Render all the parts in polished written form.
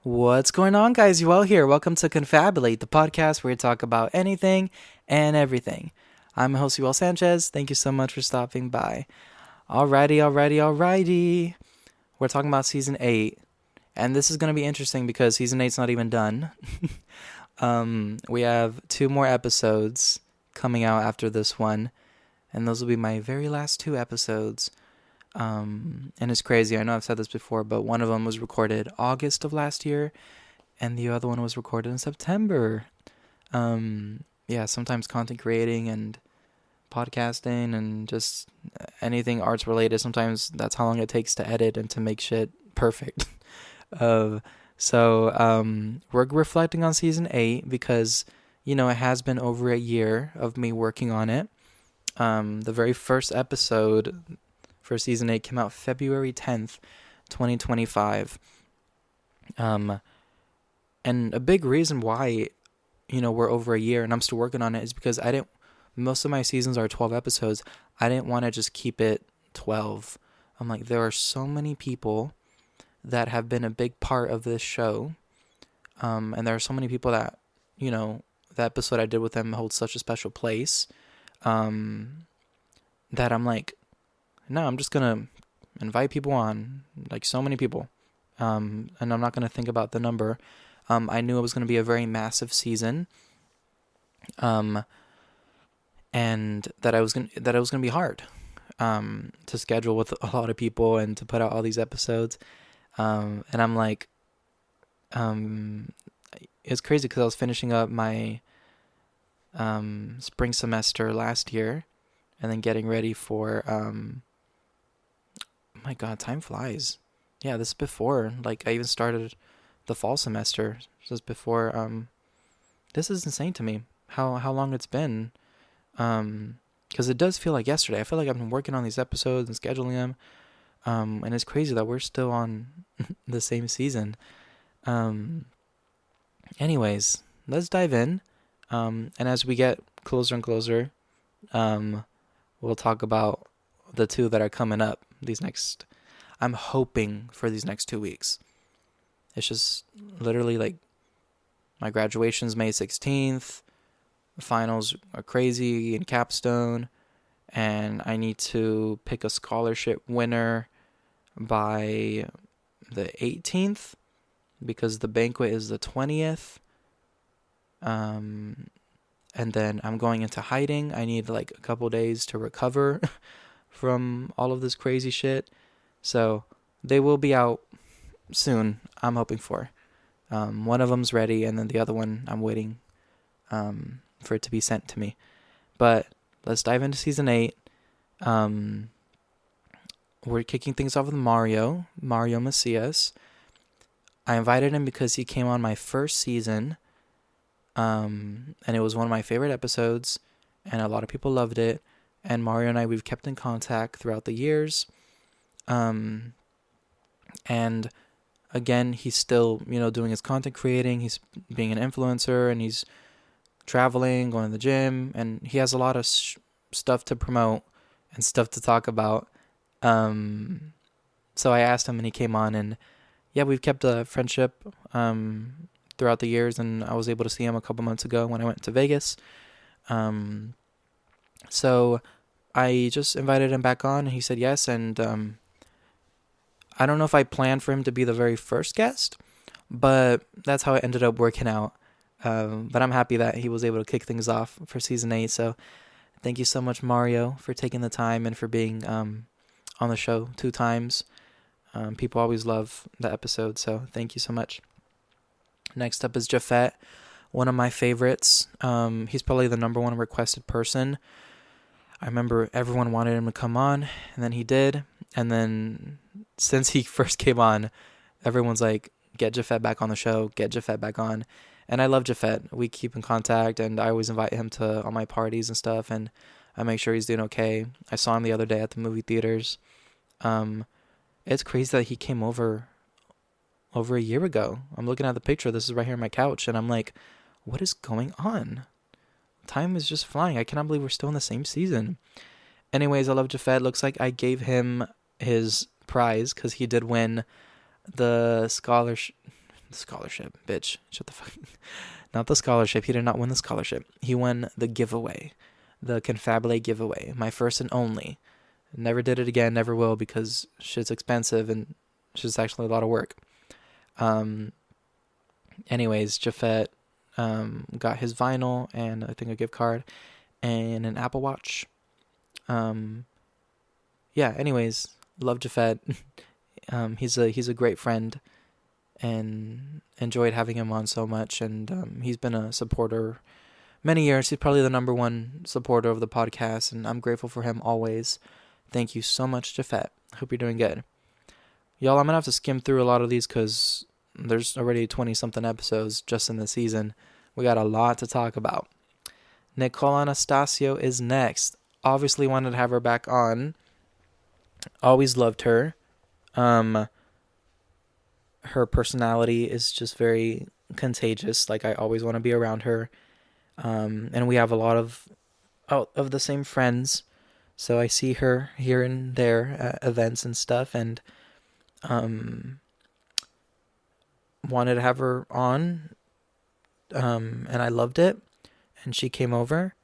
What's going on, guys? You all here? Welcome to Confabulate, the podcast where we talk about anything and everything. I'm host Yuel Sanchez. Thank you so much for stopping by. Alrighty. We're talking about season 8, and this is going to be interesting because season 8's not even done. We have 2 more episodes coming out after this one, and those will be my very last 2 episodes. And it's crazy. I know I've said this before, but one of them was recorded August of last year, and the other one was recorded in September. Yeah, sometimes content creating and podcasting and just anything arts related, sometimes that's how long it takes to edit and to make shit perfect. uh, we're reflecting on season 8 because, it has been over a year of me working on it. The very first episode for season 8 came out February 10th, 2025. And a big reason why, we're over a year and I'm still working on it is because most of my seasons are 12 episodes. I didn't want to just keep it 12. I'm like, there are so many people that have been a big part of this show. And there are so many people that, the episode I did with them holds such a special place. That I'm like, no, I'm just going to invite people on, like so many people. And I'm not going to think about the number. I knew it was going to be a very massive season. And that it was going to be hard to schedule with a lot of people and to put out all these episodes. And I'm like, it's crazy because I was finishing up my spring semester last year and then getting ready for, my God, time flies. Yeah, this is before, like, I even started the fall semester. This is before, this is insane to me, how long it's been. Because it does feel like yesterday. I feel like I've been working on these episodes and scheduling them. And it's crazy that we're still on the same season. Anyways, let's dive in. And as we get closer and closer, we'll talk about the 2 that are coming up I'm hoping for these next 2 weeks. It's just literally like my graduation's May 16th. Finals are crazy in capstone, and I need to pick a scholarship winner by the 18th because the banquet is the 20th. And then I'm going into hiding. I need like a couple days to recover from all of this crazy shit. So they will be out soon, I'm hoping for. One of them's ready, and then the other one I'm waiting for it to be sent to me. But let's dive into season 8. We're kicking things off with Mario Macias. I invited him because he came on my first season, and it was one of my favorite episodes, and a lot of people loved it. And Mario and I, we've kept in contact throughout the years. And again, he's still, doing his content creating. He's being an influencer, and he's traveling, going to the gym, and he has a lot of stuff to promote and stuff to talk about. So I asked him, and he came on, and yeah, we've kept a friendship throughout the years, and I was able to see him a couple months ago when I went to Vegas. So I just invited him back on, and he said yes, and I don't know if I planned for him to be the very first guest, but that's how it ended up working out. But I'm happy that he was able to kick things off for season 8. So thank you so much, Mario, for taking the time and for being on the show 2 times. People always love the episode, so thank you so much. Next up is Jafet, one of my favorites. He's probably the number 1 requested person. I remember everyone wanted him to come on, and then he did. And then since he first came on, everyone's like, get Jafet back on the show, get Jafet back on. And I love Jafet. We keep in contact, and I always invite him to all my parties and stuff, and I make sure he's doing okay. I saw him the other day at the movie theaters. It's crazy that he came over a year ago. I'm looking at the picture. This is right here on my couch, and I'm like, what is going on? Time is just flying. I cannot believe we're still in the same season. Anyways, I love Jafet. Looks like I gave him his prize because he did win the scholarship, scholarship, bitch. Shut the fuck. Not the scholarship. He did not win the scholarship. He won the giveaway, the Confabulate giveaway. My first and only. Never did it again. Never will, because shit's expensive and shit's actually a lot of work. Anyways, Jafet got his vinyl and I think a gift card and an Apple Watch. Yeah. Anyways, love Jafet. He's a great friend, and enjoyed having him on so much. And he's been a supporter many years. He's probably the number one supporter of the podcast, and I'm grateful for him always. Thank you so much, Jafet. Hope you're doing good. Y'all, I'm going to have to skim through a lot of these because there's already 20-something episodes just in the season. We got a lot to talk about. Nicole Anastasio is next. Obviously wanted to have her back on. Always loved her. Her personality is just very contagious. Like, I always want to be around her. And we have a lot of the same friends. So I see her here and there at events and stuff, and wanted to have her on. And I loved it. And she came over,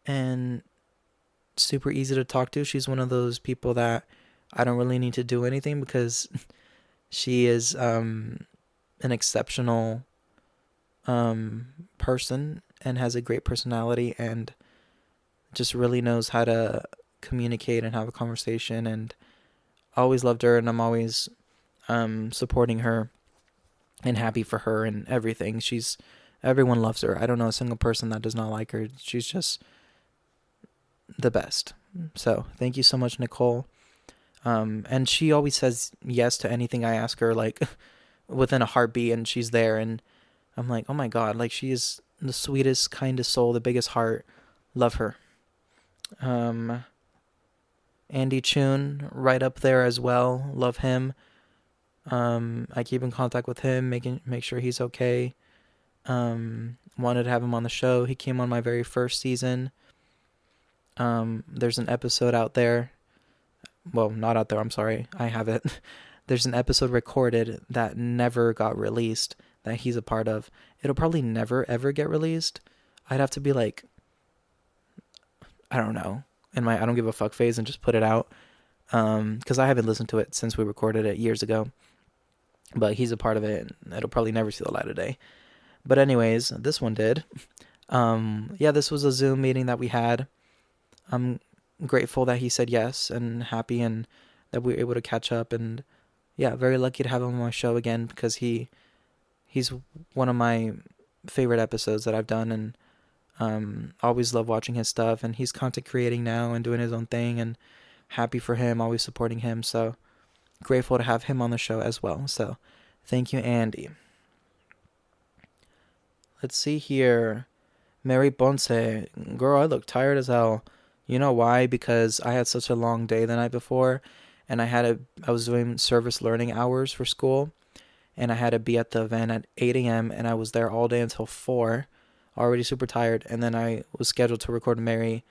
and super easy to talk to. She's one of those people that I don't really need to do anything because she is an exceptional person and has a great personality and just really knows how to communicate and have a conversation. And I always loved her, and I'm always supporting her and happy for her and everything. Everyone loves her. I don't know a single person that does not like her. She's just the best. So thank you so much, Nicole. And she always says yes to anything I ask her, like within a heartbeat, and she's there. And I'm like, oh my God, like she is the sweetest, kindest soul, the biggest heart. Love her. Andy Chun, right up there as well. Love him. I keep in contact with him, make sure he's okay. Wanted to have him on the show. He came on my very first season. There's an episode out there. Well, not out there, I'm sorry. I have it. There's an episode recorded that never got released that he's a part of. It'll probably never, ever get released. I'd have to be like, I don't know, in my I don't give a fuck phase and just put it out. Because I haven't listened to it since we recorded it years ago. But he's a part of it, and it'll probably never see the light of day. But anyways, this one did. Yeah, this was a Zoom meeting that we had. I'm grateful that he said yes, and happy and that we were able to catch up. And yeah, very lucky to have him on my show again, because he's one of my favorite episodes that I've done, and always love watching his stuff. And he's content creating now and doing his own thing, and happy for him, always supporting him. So grateful to have him on the show as well. So thank you, Andy. Let's see here. Mary Ponce. Girl, I look tired as hell. You know why? Because I had such a long day the night before, and I was doing service learning hours for school, and I had to be at the event at 8 a.m., and I was there all day until 4, already super tired. And then I was scheduled to record Mary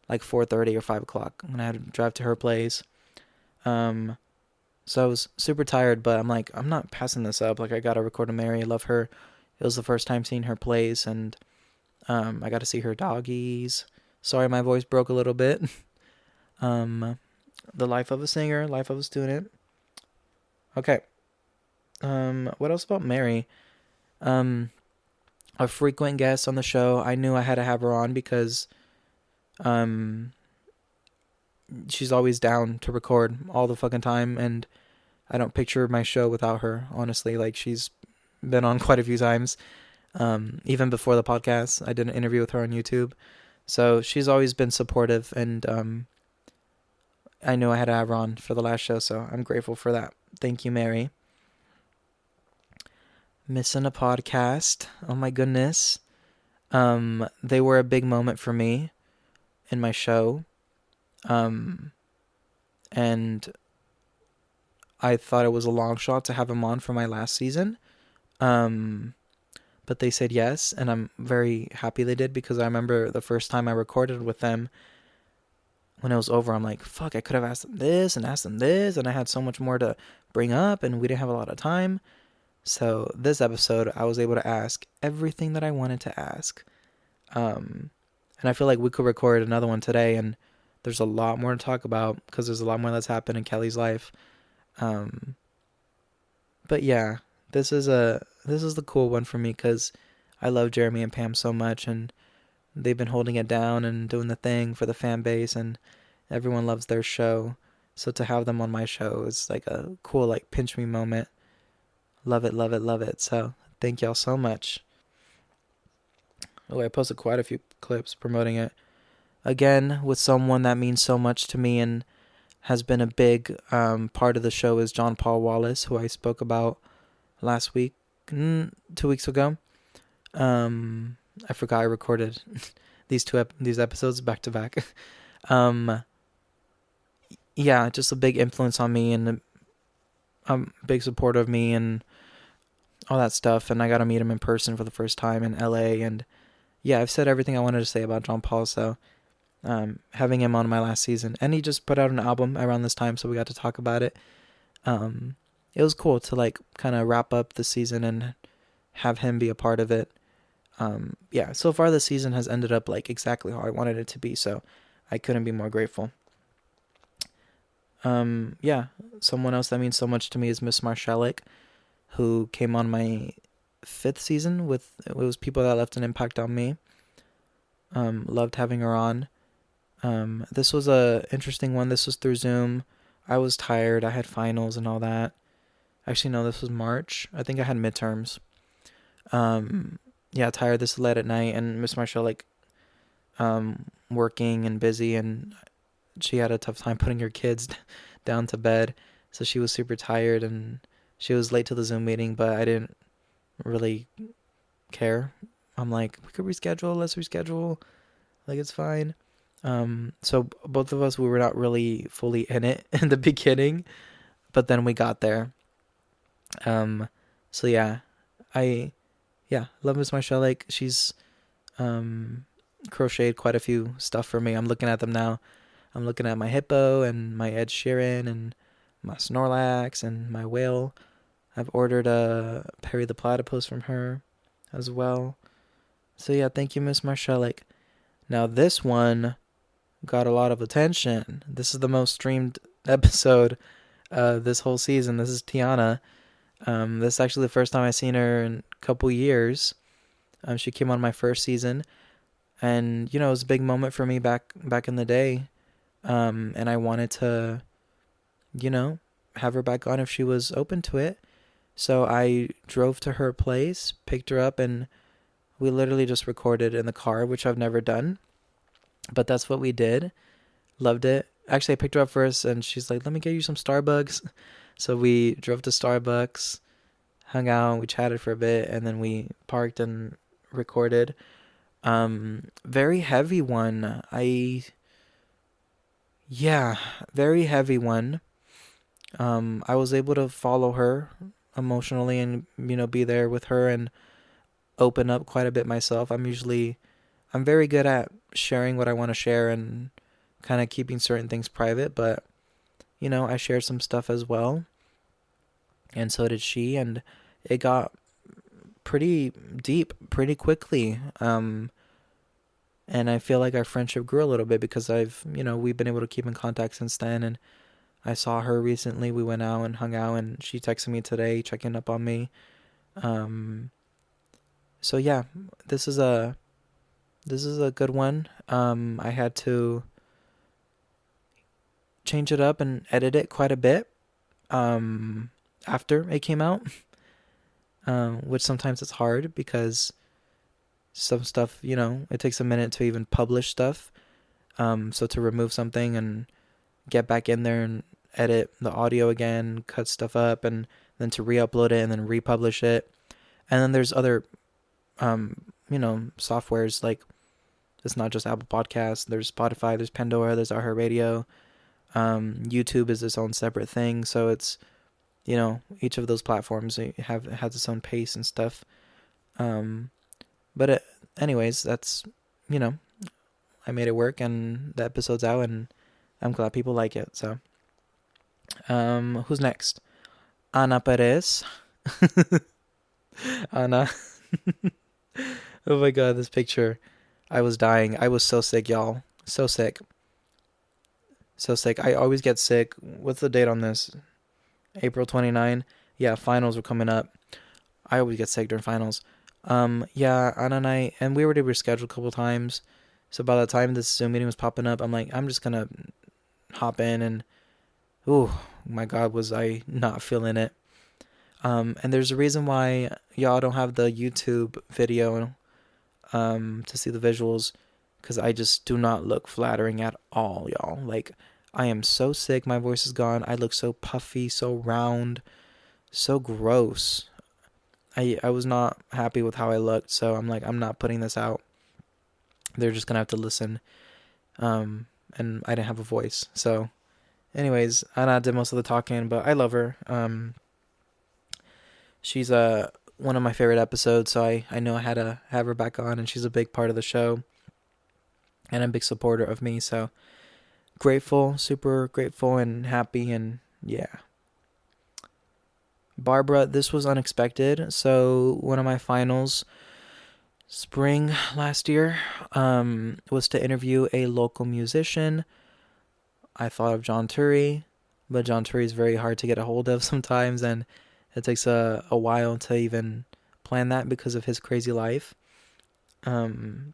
like 4:30 or 5 o'clock, and I had to drive to her place. So I was super tired, but I'm like, I'm not passing this up. Like, I gotta record Mary. I love her. It was the first time seeing her place, and I got to see her doggies. Sorry, my voice broke a little bit. The life of a singer, life of a student. Okay. What else about Mary? A frequent guest on the show. I knew I had to have her on because she's always down to record all the fucking time, and I don't picture my show without her, honestly. Like, she's been on quite a few times. Even before the podcast, I did an interview with her on YouTube. So she's always been supportive, and I knew I had to have her on for the last show, so I'm grateful for that. Thank you, Mary. Missing a podcast. Oh my goodness. They were a big moment for me in my show. And I thought it was a long shot to have them on for my last season. But they said yes, and I'm very happy they did, because I remember the first time I recorded with them, when it was over, I'm like, fuck, I could have asked them this and asked them this, and I had so much more to bring up, and we didn't have a lot of time. So this episode, I was able to ask everything that I wanted to ask. And I feel like we could record another one today, and there's a lot more to talk about because there's a lot more that's happened in Kelly's life. Um, but yeah, this is the cool one for me because I love Jeremy and Pam so much, and they've been holding it down and doing the thing for the fan base, and everyone loves their show. So to have them on my show is like a cool like pinch me moment. Love it, love it, love it. So thank y'all so much. Oh, I posted quite a few clips promoting it. Again, with someone that means so much to me and has been a big part of the show is John Paul Wallace, who I spoke about last week, 2 weeks ago. I forgot I recorded these episodes back to back. um, yeah, just a big influence on me and a big supporter of me and all that stuff. And I got to meet him in person for the first time in LA. And yeah, I've said everything I wanted to say about John Paul. So having him on my last season, and he just put out an album around this time, so we got to talk about it. It was cool to like kind of wrap up the season and have him be a part of it. Yeah, so far the season has ended up like exactly how I wanted it to be, so I couldn't be more grateful. Yeah, someone else that means so much to me is Miss Marshallick, who came on my 5th season with it was people that left an impact on me. Loved having her on. This was a interesting one. This was through Zoom. I was tired. I had finals and all that. Actually, no, this was March. I think I had midterms. Yeah, tired. This late at night, and Miss Marshall working and busy, and she had a tough time putting her kids down to bed, so she was super tired, and she was late to the Zoom meeting, but I didn't really care. I'm like, we could reschedule. Let's reschedule. Like, it's fine. So both of us, we were not really fully in it in the beginning, but then we got there. So yeah, I love Miss Marshall. Like she's crocheted quite a few stuff for me. I'm looking at them now. I'm looking at my hippo and my Ed Sheeran and my Snorlax and my whale. I've ordered a Perry the Platypus from her as well. So yeah, thank you, Miss Marshall. Now this one got a lot of attention. This is the most streamed episode this whole season. This is Tiana. This is actually the first time I've seen her in a couple years. She came on my first season, and it was a big moment for me back in the day. And I wanted to, have her back on if she was open to it. So I drove to her place, picked her up, and we literally just recorded in the car, which I've never done. But that's what we did. Loved it. Actually, I picked her up first, and she's like, let me get you some Starbucks. So we drove to Starbucks, hung out, we chatted for a bit, and then we parked and recorded. Very heavy one. Very heavy one. I was able to follow her emotionally and, be there with her and open up quite a bit myself. I'm very good at sharing what I want to share and kind of keeping certain things private, but, I shared some stuff as well. And so did she, and it got pretty deep pretty quickly. And I feel like our friendship grew a little bit because we've been able to keep in contact since then. And I saw her recently. We went out and hung out, and she texted me today, checking up on me. So yeah, this is a good one. I had to change it up and edit it quite a bit after it came out, which sometimes it's hard because some stuff, it takes a minute to even publish stuff. So to remove something and get back in there and edit the audio again, cut stuff up, and then to re-upload it and then republish it. And then there's other, softwares like it's not just Apple Podcasts. There's Spotify, there's Pandora, there's iHeartRadio. YouTube is its own separate thing. So it's, each of those platforms has its own pace and stuff. But anyways, that's, I made it work and the episode's out and I'm glad people like it. So, who's next? Ana Perez. Anna. Oh my god, this picture. I was dying. I was so sick, y'all. So sick. So sick. I always get sick. What's the date on this? April 29. Yeah, finals were coming up. I always get sick during finals. Yeah, Anna and we already rescheduled a couple times. So by the time this Zoom meeting was popping up, I'm like, I'm just gonna hop in and, ooh, my God, was I not feeling it. And there's a reason why y'all don't have the YouTube video, to see the visuals, because I just do not look flattering at all, y'all. Like, I am so sick. My voice is gone. I look so puffy, so round, so gross. I was not happy with how I looked, so I'm like, I'm not putting this out. They're just gonna have to listen. And I didn't have a voice. So, anyways, Anna did most of the talking, but I love her. She's one of my favorite episodes, so I know I had to have her back on, and she's a big part of the show and a big supporter of me. So grateful, super grateful and happy, and yeah. Barbara, this was unexpected. So one of my finals spring last year was to interview a local musician. I thought of John Turi, but John Turi is very hard to get a hold of sometimes, and it takes a while to even plan that because of his crazy life. And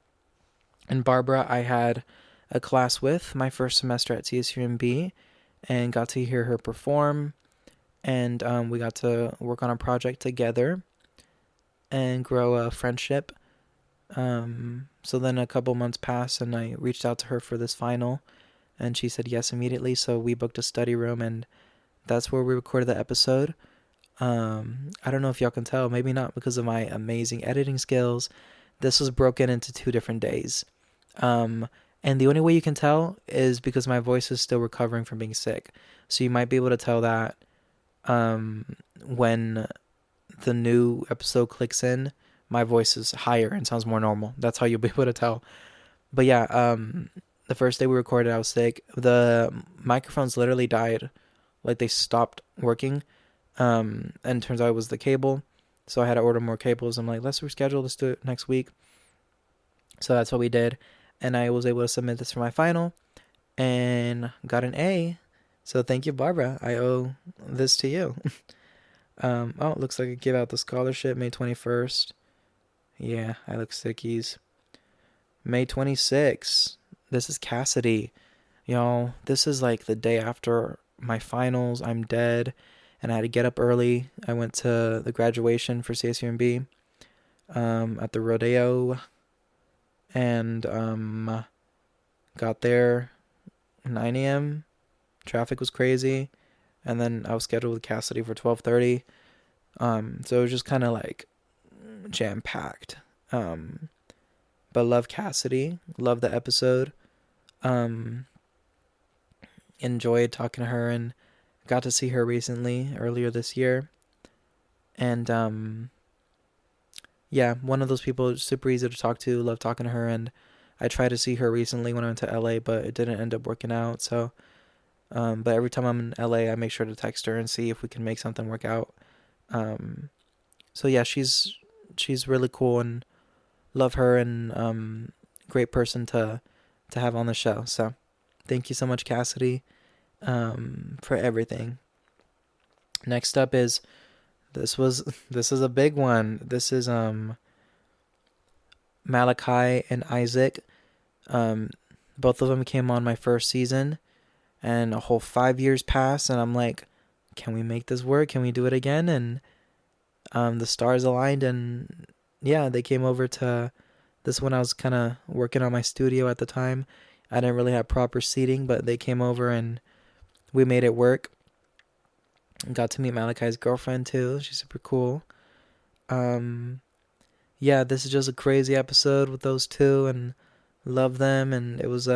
Barbara, I had a class with my first semester at CSUMB and got to hear her perform. And we got to work on a project together and grow a friendship. So then a couple months passed, and I reached out to her for this final, and she said yes immediately. So we booked a study room, and that's where we recorded the episode. I don't know if y'all can tell, maybe not because of my amazing editing skills. This was broken into 2 different days. And the only way you can tell is because my voice is still recovering from being sick. So you might be able to tell that when the new episode clicks in, my voice is higher and sounds more normal. That's how you'll be able to tell. But yeah, the first day we recorded, I was sick. The microphones literally died. Like, they stopped working. And it turns out it was the cable. So I had to order more cables. I'm like, let's reschedule. Let's do it next week. So that's what we did. And I was able to submit this for my final and got an A. So thank you, Barbara. I owe this to you. Oh, it looks like I gave out the scholarship May 21st. Yeah, I look sickies. May 26th. This is Cassidy. Y'all, this is like the day after my finals. I'm dead. And I had to get up early. I went to the graduation for CSUMB at the Rodeo. And got there 9 a.m. Traffic was crazy. And then I was scheduled with Cassidy for 12:30. So it was just kind of like jam-packed. But love Cassidy. Love the episode. Enjoyed talking to her and got to see her recently, earlier this year. And yeah, one of those people, super easy to talk to, love talking to her. And I tried to see her recently when I went to LA, but it didn't end up working out. So, but every time I'm in LA, I make sure to text her and see if we can make something work out. So yeah, she's really cool and love her, and great person to have on the show. So thank you so much, Cassidy, for everything. Next up is this is a big one. This is Malachi and Isaac. Both of them came on my first season, and a whole 5 years passed, and I'm like, can we make this work? Can we do it again? And the stars aligned, and yeah, they came over to this one. I was kind of working on my studio at the time. I didn't really have proper seating, but they came over and we made it work. Got to meet Malachi's girlfriend too. She's super cool. Yeah, this is just a crazy episode with those two, and love them. And it was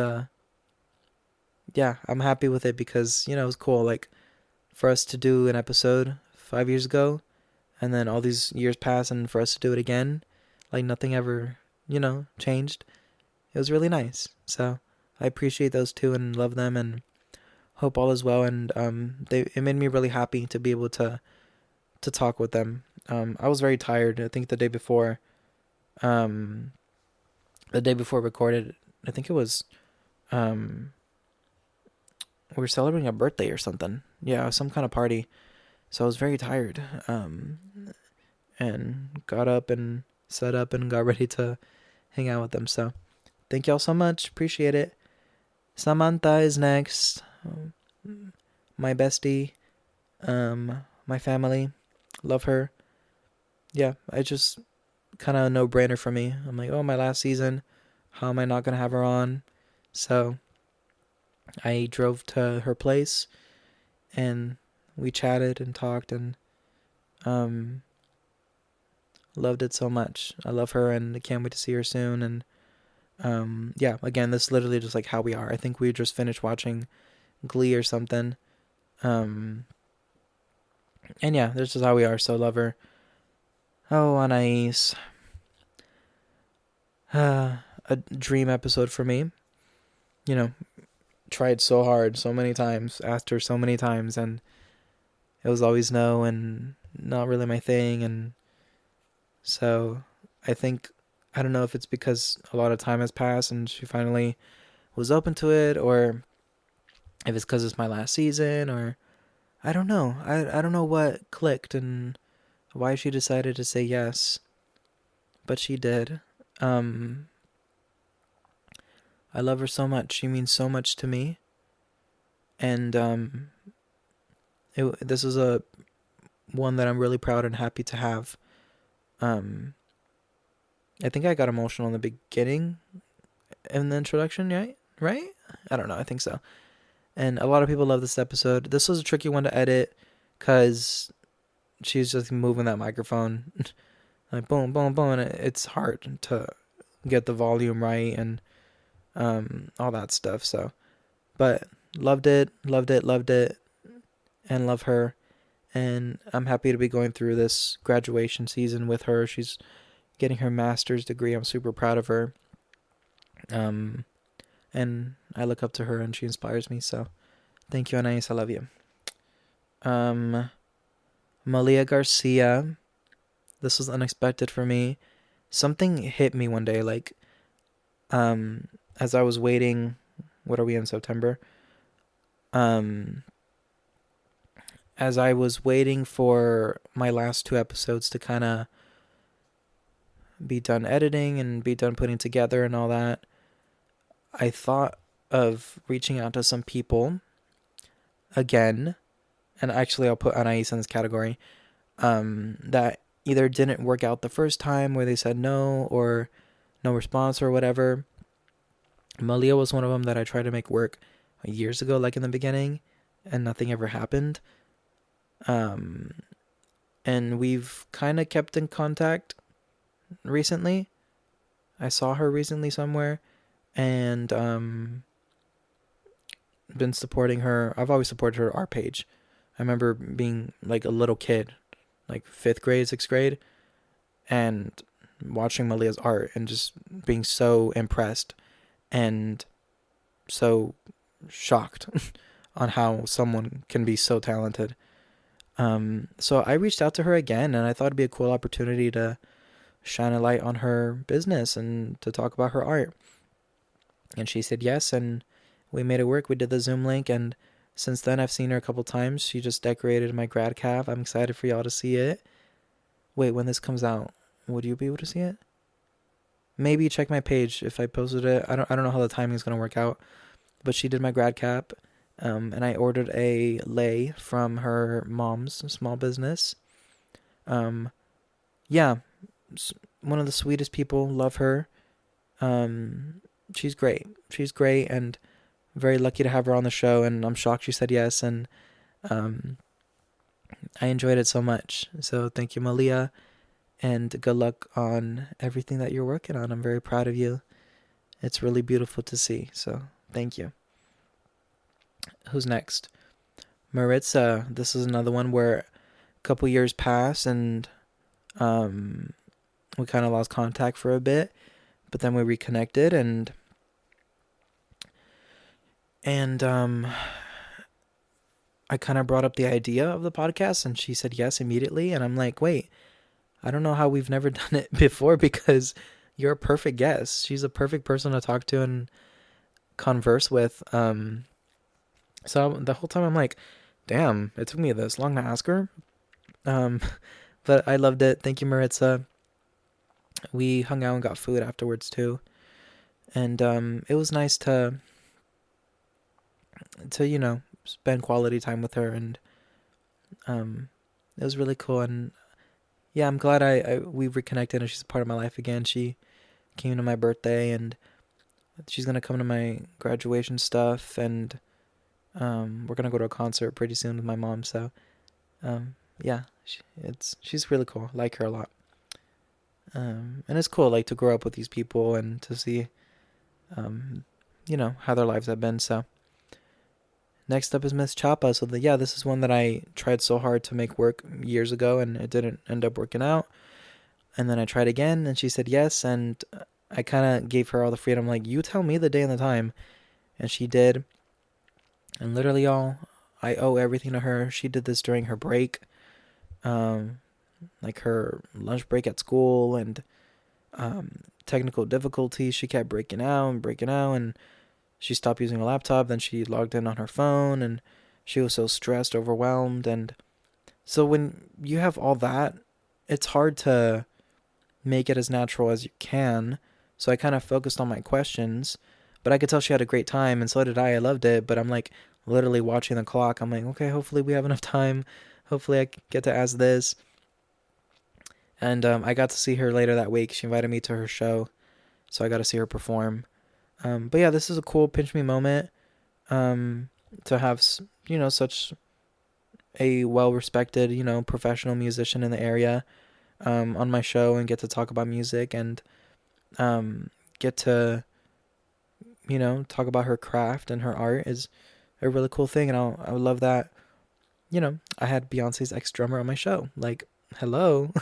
yeah, I'm happy with it because, it was cool. Like, for us to do an episode 5 years ago, and then all these years pass, and for us to do it again, like nothing ever, changed. It was really nice. So I appreciate those two and love them, and hope all is well. And it made me really happy to be able to to talk with them. I was very tired. I think um, the day before recorded, I think it was, um, we were celebrating a birthday or something. Yeah, some kind of party. So I was very tired. And got up and set up and got ready to hang out with them. So thank y'all so much. Appreciate it. Samantha is next. My bestie. My family. Love her. Yeah, I just kind of no brainer for me. I'm like, oh, my last season. How am I not going to have her on? So I drove to her place and we chatted and talked and um loved it so much. I love her and I can't wait to see her soon. And yeah, again, this is literally just like how we are. I think we just finished watching Glee or something. Um and yeah, this is how we are. So love her. Oh, Anais. A dream episode for me. You know, tried so hard so many times, asked her so many times, and it was always no and not really my thing. And so I think, I don't know if it's because a lot of time has passed and she finally was open to it, or if it's because it's my last season, or I don't know. I don't know what clicked and why she decided to say yes, but she did. Um, I love her so much. She means so much to me, and this is a one that I'm really proud and happy to have. Um, I think I got emotional in the beginning in the introduction, right? Right? I don't know. I think so. And a lot of people love this episode. This was a tricky one to edit because she's just moving that microphone like boom, boom, boom, and it's hard to get the volume right and all that stuff. So, but loved it, loved it, loved it, and love her. And I'm happy to be going through this graduation season with her. She's getting her master's degree. I'm super proud of her. And I look up to her and she inspires me. So thank you, Anais. I love you. Malia Garcia. This was unexpected for me. Something hit me one day, like, as I was waiting. What are we in September? As I was waiting for my last two episodes to kind of be done editing and be done putting together and all that, I thought of reaching out to some people again, and actually I'll put Anais in this category, that either didn't work out the first time where they said no or no response or whatever. Malia was one of them that I tried to make work years ago, like in the beginning, and nothing ever happened. And we've kind of kept in contact recently. I saw her recently somewhere, and been supporting her. I've always supported her art page. I remember being like a little kid, like 5th grade, 6th grade, and watching Malia's art and just being so impressed and so shocked on how someone can be so talented. So I reached out to her again, and I thought it'd be a cool opportunity to shine a light on her business and to talk about her art. And she said yes, and we made it work. We did the Zoom link, and since then I've seen her a couple times. She just decorated my grad cap. I'm excited for y'all to see it. Wait, when this comes out, would you be able to see it? Maybe check my page if I posted it. I don't know how the timing is gonna work out, but she did my grad cap. And I ordered a lei from her mom's small business. Yeah, one of the sweetest people. Love her. She's great. She's great, and very lucky to have her on the show. And I'm shocked she said yes. And I enjoyed it so much. So thank you, Malia, and good luck on everything that you're working on. I'm very proud of you. It's really beautiful to see. So thank you. Who's next? Maritza. This is another one where a couple years pass and we kind of lost contact for a bit, but then we reconnected and I kind of brought up the idea of the podcast and she said yes immediately. And I'm like, wait, I don't know how we've never done it before because you're a perfect guest. She's a perfect person to talk to and converse with. So the whole time I'm like, damn, it took me this long to ask her. Um, but I loved it. Thank you, Maritza. We hung out and got food afterwards too. And it was nice to spend quality time with her, and it was really cool. And yeah, I'm glad we reconnected and she's a part of my life again. She came to my birthday, and she's gonna come to my graduation stuff, and we're gonna go to a concert pretty soon with my mom. So yeah, she's really cool. I like her a lot. And it's cool like to grow up with these people and to see how their lives have been. So next up is Miss Chapa. So this is one that I tried so hard to make work years ago, and it didn't end up working out. And then I tried again, and she said yes, and I kind of gave her all the freedom, like, you tell me the day and the time. And she did. And literally, y'all, I owe everything to her. She did this during her break, like her lunch break at school, and technical difficulties. She kept breaking out, and she stopped using a laptop. Then she logged in on her phone, and she was so stressed, overwhelmed. And so when you have all that, it's hard to make it as natural as you can. So I kind of focused on my questions, but I could tell she had a great time, and so did I. I loved it, but I'm like literally watching the clock. I'm like, okay, hopefully we have enough time. Hopefully I get to ask this. And I got to see her later that week. She invited me to her show, so I got to see her perform. But yeah, this is a cool pinch me moment to have, such a well-respected, professional musician in the area on my show, and get to talk about music, and get to, talk about her craft and her art is a really cool thing. And I would love that, I had Beyonce's ex-drummer on my show. Like, hello.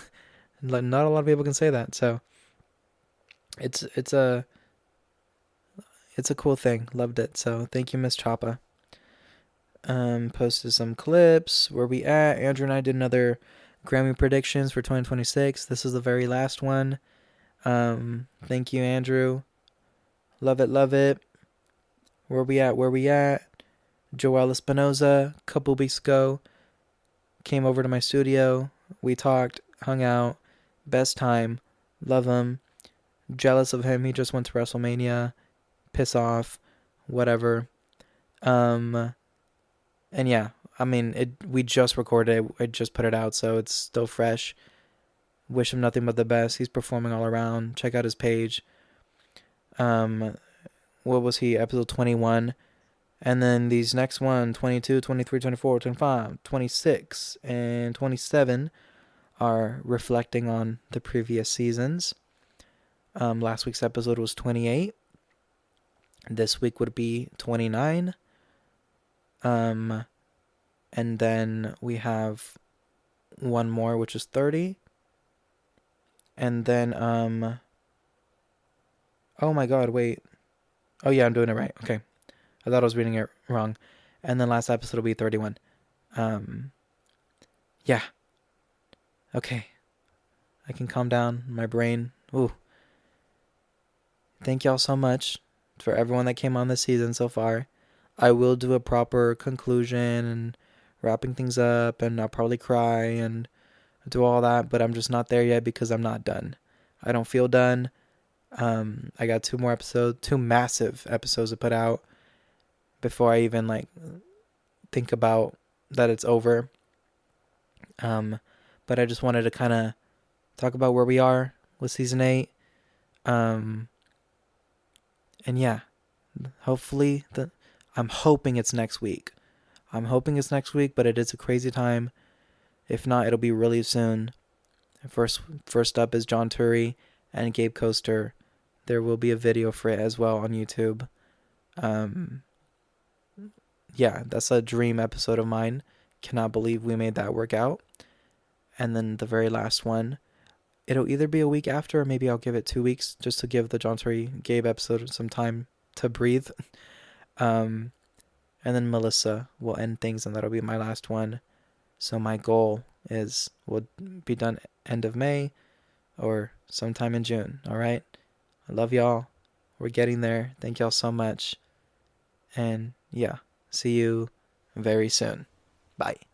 Not a lot of people can say that. So it's a cool thing. Loved it. So thank you, Miss Choppa. Posted some clips. Where we at? Andrew and I did another Grammy predictions for 2026. This is the very last one. Thank you, Andrew. Love it, love it. Where we at? Joel Espinoza, a couple weeks ago, came over to my studio. We talked, hung out. Best time. Love him. Jealous of him. He just went to WrestleMania. Piss off. Whatever. And yeah, I mean, we just recorded it. I just put it out, so it's still fresh. Wish him nothing but the best. He's performing all around. Check out his page. What was he? Episode 21. And then these next 22, 23, 24, 25, 26, and 27 are reflecting on the previous seasons. Last week's episode was 28. This week would be 29. And then we have one more, which is 30. And then, oh my god, wait. Oh yeah, I'm doing it right. Okay. I thought I was reading it wrong. And then last episode will be 31. Yeah. Okay. I can calm down my brain. Ooh. Thank y'all so much for everyone that came on this season so far. I will do a proper conclusion and wrapping things up, and I'll probably cry and do all that, but I'm just not there yet because I'm not done. I don't feel done. I got two massive episodes to put out before I even think about that it's over. But I just wanted to kind of talk about where we are with season 8. And yeah, hopefully I'm hoping it's next week. But it is a crazy time. If not, it'll be really soon. First up is John Turi and Gabe Coaster. There will be a video for it as well on YouTube. Yeah, that's a dream episode of mine. Cannot believe we made that work out. And then the very last one, it'll either be a week after, or maybe I'll give it 2 weeks just to give the John Turi Gabe episode some time to breathe. and then Melissa will end things, and that'll be my last one. So my goal is we'll be done end of May or sometime in June. All right. I love y'all. We're getting there. Thank y'all so much. And yeah, see you very soon. Bye.